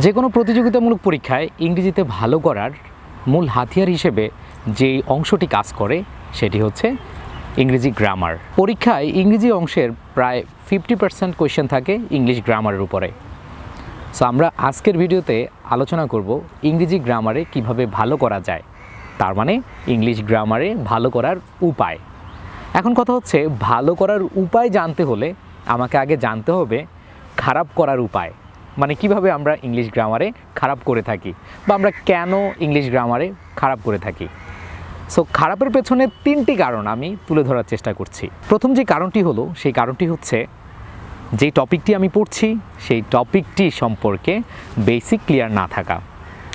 যে কোনো প্রতিযোগিতামূলক পরীক্ষায় ইংরেজিতে ভালো করার মূল হাতিয়ার হিসেবে যে অংশটি কাজ করে সেটি হচ্ছে ইংরেজি গ্রামার। পরীক্ষায় ইংরেজি অংশের প্রায় 50% কোয়েশ্চেন থাকে ইংলিশ গ্রামারের উপরে। সো আমরা আজকের ভিডিওতে আলোচনা করব ইংরেজি গ্রামারে কিভাবে ভালো করা যায়, তার মানে ইংলিশ গ্রামারে ভালো করার উপায়। এখন কথা হচ্ছে, ভালো করার উপায় জানতে হলে আমাকে আগে জানতে হবে খারাপ করার উপায়, মানে কিভাবে আমরা ইংলিশ গ্রামারে খারাপ করে থাকি বা আমরা কেন ইংলিশ গ্রামারে খারাপ করে থাকি। সো খারাপের পেছনে 3টি কারণ আমি তুলে ধরার চেষ্টা করছি। প্রথম যে কারণটি হলো, সেই কারণটি হচ্ছে যেই টপিকটি আমি পড়ছি সেই টপিকটি সম্পর্কে বেসিক ক্লিয়ার না থাকা।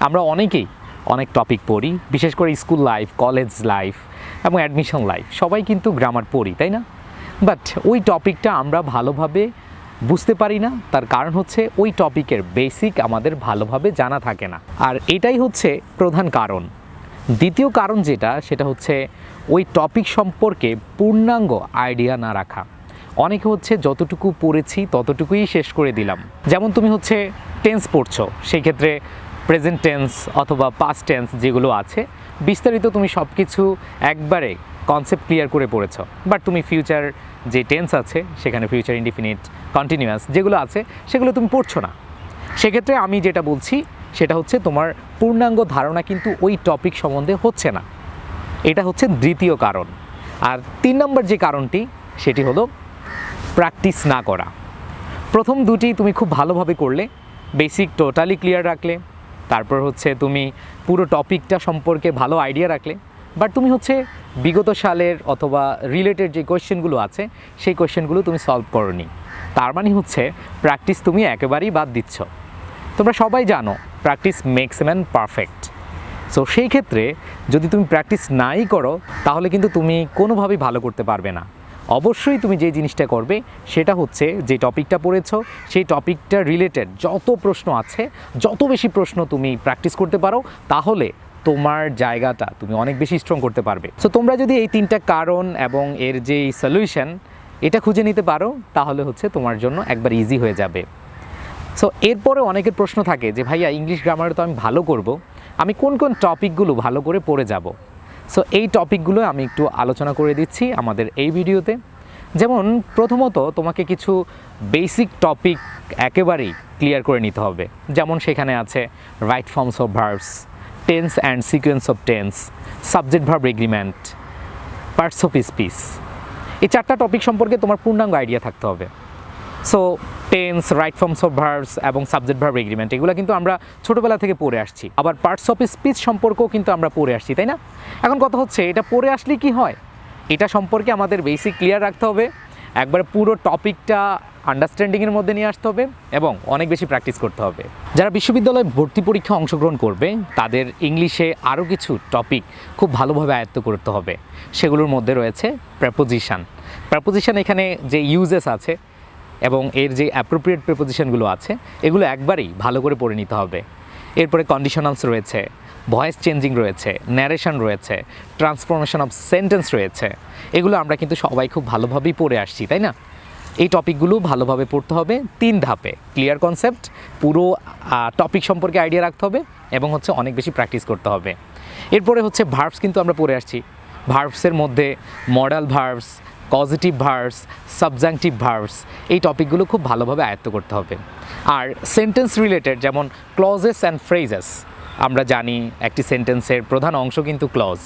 আমরা অনেকেই অনেক টপিক পড়ি, বিশেষ করে স্কুল লাইফ, কলেজ লাইফ এবং অ্যাডমিশন লাইফ, সবাই কিন্তু গ্রামার পড়ি, তাই না? বাট ওই টপিকটা আমরা ভালোভাবে বুঝতে পারি না। তার কারণ হচ্ছে ওই টপিকের বেসিক আমাদের ভালোভাবে জানা থাকে না, আর এটাই হচ্ছে প্রধান কারণ। দ্বিতীয় কারণ যেটা, সেটা হচ্ছে ওই টপিক সম্পর্কে পূর্ণাঙ্গ আইডিয়া না রাখা। অনেকে হচ্ছে যতটুকু পড়েছি ততটুকুই শেষ করে দিলাম। যেমন তুমি হচ্ছে টেন্স পড়ছো, সেই ক্ষেত্রে প্রেজেন্ট টেন্স অথবা পাস্ট টেন্স যেগুলো আছে বিস্তারিত তুমি সব কিছু একবারে কনসেপ্ট ক্লিয়ার করে পড়েছো, বাট তুমি ফিউচার যে টেন্স আছে সেখানে ফিউচার ইনডিফিনিট, কন্টিনিউয়াস যেগুলো আছে সেগুলো তুমি পড়ছো না। সেক্ষেত্রে আমি যেটা বলছি সেটা হচ্ছে তোমার পূর্ণাঙ্গ ধারণা কিন্তু ওই টপিক সম্বন্ধে হচ্ছে না। এটা হচ্ছে দ্বিতীয় কারণ। আর 3 নম্বর যে কারণটি, সেটি হলো প্র্যাকটিস না করা। প্রথম দুটি তুমি খুব ভালোভাবে করলে, বেসিক টোটালি ক্লিয়ার রাখলে, তারপর হচ্ছে তুমি পুরো টপিকটা সম্পর্কে ভালো আইডিয়া রাখলে, বাট তুমি হচ্ছে বিগত সালের অথবা রিলেটেড যে কোয়েশ্চেনগুলো আছে সেই কোয়েশ্চেনগুলো তুমি সলভ করোনি। তার মানে হচ্ছে প্র্যাকটিস তুমি একেবারেই বাদ দিচ্ছ। তোমরা সবাই জানো practice makes a man perfect. So সেই ক্ষেত্রে যদি তুমি প্র্যাকটিস নাই করো তাহলে কিন্তু তুমি কোনোভাবেই ভালো করতে পারবে না। অবশ্যই তুমি যে জিনিসটা করবে সেটা হচ্ছে, যে টপিকটা পড়েছো সেই টপিকটা রিলেটেড যত প্রশ্ন আছে, যত বেশি প্রশ্ন তুমি প্র্যাকটিস করতে পারো তাহলে তোমার জায়গাটা তুমি অনেক বেশি স্ট্রং করতে পারবে। সো তোমরা যদি এই 3টা কারণ এবং এর যেই সলিউশন এটা খুঁজে নিতে পারো তাহলে হচ্ছে তোমার জন্য একবার ইজি হয়ে যাবে। সো এরপরে অনেকের প্রশ্ন থাকে যে ভাইয়া ইংলিশ গ্রামারে তো আমি ভালো করব, আমি কোন কোন টপিকগুলো ভালো করে পড়ে যাব। সো এই টপিকগুলো আমি একটু আলোচনা করে দিচ্ছি আমাদের এই ভিডিওতে। যেমন প্রথমত তোমাকে কিছু বেসিক টপিক একেবারেই ক্লিয়ার করে নিতে হবে। যেমন সেখানে আছে right forms of verbs, tense and sequence of tense, subject verb agreement, parts of speech. এই 4টা টপিক সম্পর্কে তোমার পূর্ণাঙ্গ আইডিয়া থাকতে হবে। So tense, right forms of verbs এবং সাবজেক্ট ভার্ব এগ্রিমেন্ট এগুলো কিন্তু আমরা ছোটোবেলা থেকে পড়ে আসছি। আবার পার্টস অফ স্পিচ সম্পর্কেও কিন্তু আমরা পড়ে আসছি, তাই না? এখন কথা হচ্ছে, এটা পড়ে আসলে কি হয়, এটা সম্পর্কে আমাদের বেসিক ক্লিয়ার রাখতে হবে, একবার পুরো টপিকটা আন্ডারস্ট্যান্ডিংয়ের মধ্যে নিয়ে আসতে হবে এবং অনেক বেশি প্র্যাকটিস করতে হবে। যারা বিশ্ববিদ্যালয়ে ভর্তি পরীক্ষা অংশগ্রহণ করবে তাদের ইংলিশে আরও কিছু টপিক খুব ভালোভাবে আয়ত্ত করতে হবে। সেগুলোর মধ্যে রয়েছে প্রেপোজিশন। প্রেপোজিশন এখানে যে ইউজেস আছে এবং এর যে অ্যাপ্রোপ্রিয়েট প্রেপোজিশনগুলো আছে এগুলো একবারেই ভালো করে পড়ে নিতে হবে। এরপরে কন্ডিশনালস রয়েছে, ভয়েস চেঞ্জিং রয়েছে, ন্যারেশন রয়েছে, ট্রান্সফরমেশন অফ সেন্টেন্স রয়েছে। এগুলো আমরা কিন্তু সবাই খুব ভালোভাবেই পড়ে আসছি, তাই না? এই টপিকগুলো ভালোভাবে পড়তে হবে 3 ধাপে। ক্লিয়ার কনসেপ্ট, পুরো টপিক সম্পর্কে আইডিয়া রাখতে হবে এবং হচ্ছে অনেক বেশি প্র্যাকটিস করতে হবে। এরপরে হচ্ছে ভার্বস কিন্তু আমরা পড়ে আসছি। ভার্বসের মধ্যে modal verbs, positive verbs, subjunctive verbs, এই টপিকগুলো খুব ভালোভাবে আয়ত্ত করতে হবে। আর সেন্টেন্স রিলেটেড যেমন ক্লজেস অ্যান্ড ফ্রেজেস, আমরা জানি একটি সেন্টেন্সের প্রধান অংশ কিন্তু ক্লজ।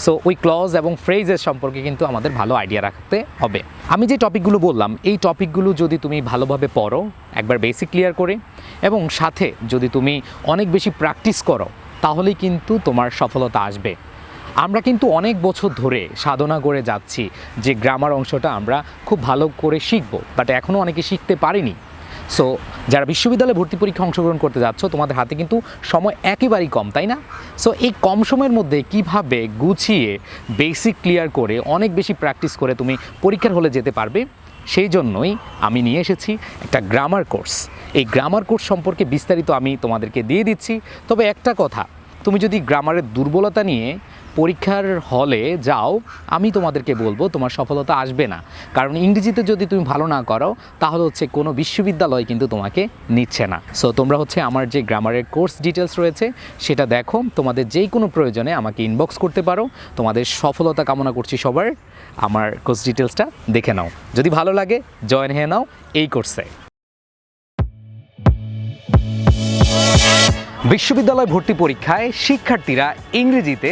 সো ওই ক্লজ এবং ফ্রেজেস সম্পর্কে কিন্তু আমাদের ভালো আইডিয়া রাখতে হবে। আমি যে টপিকগুলো বললাম এই টপিকগুলো যদি তুমি ভালোভাবে পড়ো একবার বেসিক ক্লিয়ার করে, এবং সাথে যদি তুমি অনেক বেশি প্র্যাকটিস করো তাহলেই কিন্তু তোমার সফলতা আসবে। আমরা কিন্তু অনেক বছর ধরে সাধনা করে যাচ্ছি যে গ্রামার অংশটা আমরা খুব ভালো করে শিখব, বাট এখনও অনেকে শিখতে পারিনি। সো যারা বিশ্ববিদ্যালয়ে ভর্তি পরীক্ষা অংশগ্রহণ করতে যাচ্ছ তোমাদের হাতে কিন্তু সময় একেবারেই কম, তাই না? সো এই কম সময়ের মধ্যে কিভাবে গুছিয়ে বেসিক ক্লিয়ার করে অনেক বেশি প্র্যাকটিস করে তুমি পরীক্ষার হলে যেতে পারবে, সেই জন্যই আমি নিয়ে এসেছি একটা গ্রামার কোর্স। এই গ্রামার কোর্স সম্পর্কে বিস্তারিত আমি তোমাদেরকে দিয়ে দিচ্ছি। তবে একটা কথা, তুমি যদি গ্রামারের দুর্বলতা নিয়ে পরীক্ষার হলে যাও, আমি তোমাদেরকে বলবো তোমার সফলতা আসবে না। কারণ ইংরেজিতে যদি তুমি ভালো না করো তাহলে হচ্ছে কোনো বিশ্ববিদ্যালয় কিন্তু তোমাকে নিচ্ছে না। সো তোমরা হচ্ছে আমার যে গ্রামারের কোর্স ডিটেলস রয়েছে সেটা দেখো, তোমাদের যেই কোনো প্রয়োজনে আমাকে ইনবক্স করতে পারো। তোমাদের সফলতা কামনা করছি সবার। আমার কোর্স ডিটেলসটা দেখে নাও, যদি ভালো লাগে জয়েন হয়ে নাও এই কোর্সে। বিশ্ববিদ্যালয় ভর্তি পরীক্ষায় শিক্ষার্থীরা ইংরেজিতে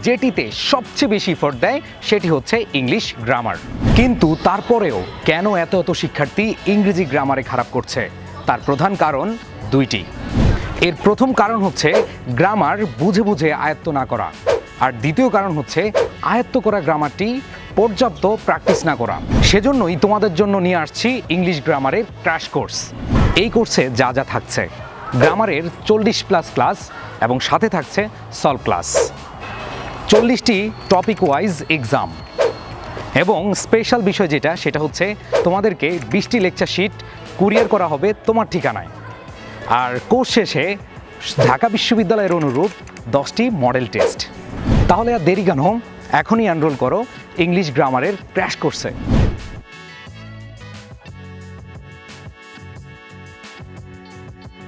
যেটিতে সবচেয়ে বেশি এফোর্ট দেয় সেটি হচ্ছে ইংলিশ গ্রামার। কিন্তু তারপরেও কেন এত শিক্ষার্থী ইংরেজি গ্রামারে খারাপ করছে? তার প্রধান কারণ দুইটি। এর প্রথম কারণ হচ্ছে গ্রামার বুঝে বুঝে আয়ত্ত না করা, আর দ্বিতীয় কারণ হচ্ছে আয়ত্ত করা গ্রামারটি পর্যাপ্ত প্র্যাকটিস না করা। সেজন্যই তোমাদের জন্য নিয়ে আসছি ইংলিশ গ্রামারের ক্র্যাশ কোর্স। এই কোর্সে যা যা থাকছে: গ্রামারের 40+ ক্লাস এবং সাথে থাকছে সলভ ক্লাস, 40টি টপিক ওয়াইজ এক্সাম, এবং স্পেশাল বিষয় যেটা সেটা হচ্ছে তোমাদেরকে 20টি লেকচার শিট কুরিয়ার করা হবে তোমার ঠিকানায়। আর কোর্স শেষে ঢাকা বিশ্ববিদ্যালয়ের অনুরূপ 10টি মডেল টেস্ট। তাহলে আর দেরি কেন, এখনই এনরোল করো ইংলিশ গ্রামারের ক্র্যাশ কোর্সে।